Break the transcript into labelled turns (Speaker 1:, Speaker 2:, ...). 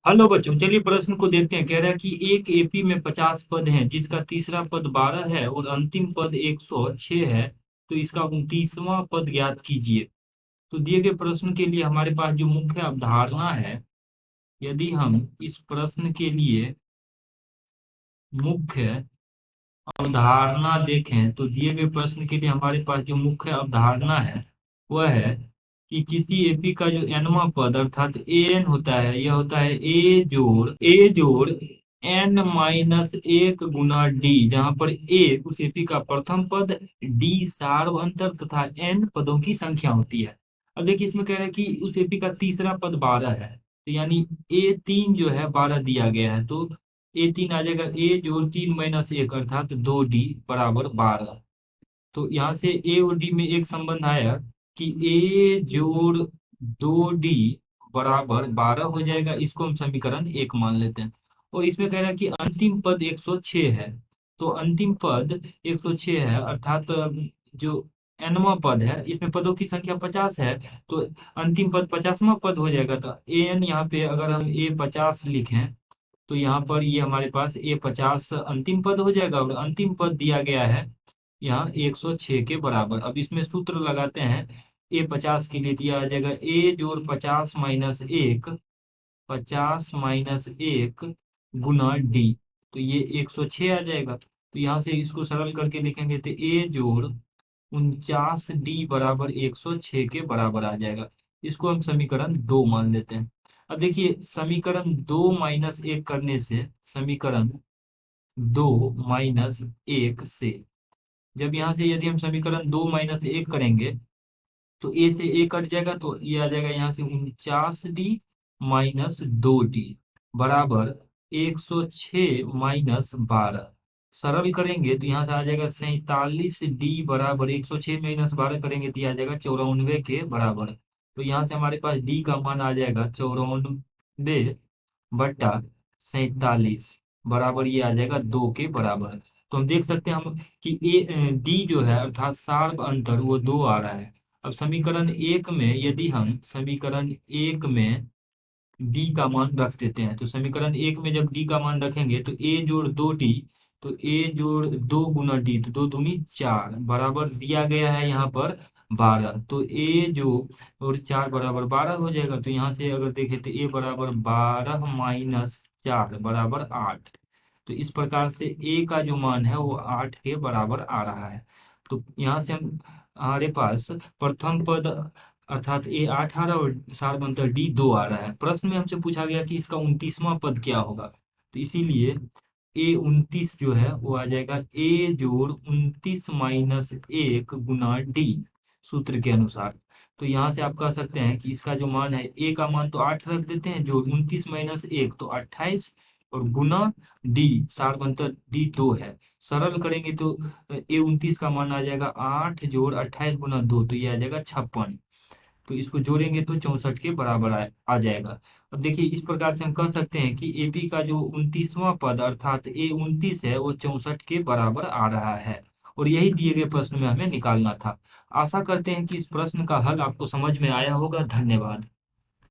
Speaker 1: Hello बच्चों, चलिए प्रश्न को देखते हैं। कह रहा है कि एक एपी में 50 पद हैं, जिसका तीसरा पद 12 है और अंतिम पद 106 है। तो इसका 29वां पद ज्ञात कीजिए। तो दिए गए प्रश्न के लिए हमारे पास जो मुख्य अवधारणा है, यदि हम इस प्रश्न के लिए मुख्य अवधारणा देखें तो दिए गए प्रश्न के लिए हमारे पास जो मुख्य अवधारणा है वह है कि किसी एपी का जो nवां पद अर्थात ए एन होता है, यह होता है ए जोड़ एन माइनस एक गुना डी, जहां पर ए उस एपी का प्रथम पद, डी सार्वअंतर तथा एन पदों की संख्या होती है। अब देखिए, इसमें कह रहा है कि उस एपी का तीसरा पद 12 है, तो यानी ए तीन जो है 12 दिया गया है, तो ए तीन आ जाएगा ए जोड़ तीन माइनस एक अर्थात 2D बराबर 12। तो यहाँ से ए और डी में एक संबंध आया कि ए जोड़ 2D बराबर 12 हो जाएगा। इसको हम समीकरण एक मान लेते हैं। और इसमें कह रहा है कि अंतिम पद 106 है। तो अंतिम पद 106 है अर्थात जो nवां पद है, इसमें पदों की संख्या 50 है, तो अंतिम पद 50वां पद हो जाएगा। तो ए एन यहाँ पे अगर हम A50 लिखें तो यहाँ पर ये हमारे पास A50 अंतिम पद हो जाएगा, और अंतिम पद दिया गया है यहाँ 106 के बराबर। अब इसमें सूत्र लगाते हैं। A50 के लिए दिया आ जाएगा ए जोड़ 50 - 1, 50 - 1 गुना डी। तो ये 106 आ जाएगा। तो यहाँ से इसको सरल करके लिखेंगे तो ए जोड़ 49D बराबर 106 के बराबर आ जाएगा। इसको हम समीकरण दो मान लेते हैं। अब देखिए, समीकरण दो माइनस एक करने से, समीकरण दो माइनस एक से, जब यहाँ से यदि हम समीकरण दो माइनस एक करेंगे तो ए से ए कट जाएगा, तो ये आ जाएगा यहाँ से 49D - 2D बराबर 106 - 12। सरल करेंगे तो यहाँ से आ जाएगा 47D बराबर 106 - 12 करेंगे तो ये आ जाएगा 94 के बराबर। तो यहाँ से हमारे पास डी का मान आ जाएगा 94/47 बराबर, ये आ जाएगा 2 के बराबर। तो हम देख सकते हैं हम कि ए डी जो है अर्थात सार्व अंतर वो 2 आ रहा है। अब समीकरण एक में यदि हम समीकरण एक में डी का मान रख देते हैं, तो समीकरण एक में जब डी का मान रखेंगे तो ए जोड़ 2D, तो ए जोड़ 2 गुना डी, तो 2 दूनी 4 बराबर दिया गया है यहाँ पर 12। तो ए जो और 4 बराबर 12 हो जाएगा। तो यहाँ से अगर देखें तो ए बराबर 12 - 4 बराबर 8। तो इस प्रकार से ए का जो मान है वो 8 के बराबर आ रहा है। तो यहाँ से हम हमारे पास प्रथम पद अर्थात A8 आ रहा है और सारबंतर D2 आ रहा है। प्रश्न में हमसे पूछा गया कि इसका 29वां पद क्या होगा, तो इसीलिए A29 जो है वो आ जाएगा ए जोड़ 29 - 1 गुना डी, सूत्र के अनुसार। तो यहाँ से आप कह सकते हैं कि इसका जो मान है, ए का मान तो 8 रख देते हैं, जो 29 - 1 तो 28, और गुना डी सारबंतर D2 है। सरल करेंगे तो A29 का मान आ जाएगा 8 जोड़ 28 गुना 2, तो ये आ जाएगा 56। तो इसको जोड़ेंगे तो 64 के बराबर आ जाएगा। अब देखिए, इस प्रकार से हम कह सकते हैं कि एपी का जो 29वां पद अर्थात A29 है वो 64 के बराबर आ रहा है। और यही दिए गए प्रश्न में हमें निकालना था। आशा करते हैं कि इस प्रश्न का हल आपको समझ में आया होगा। धन्यवाद।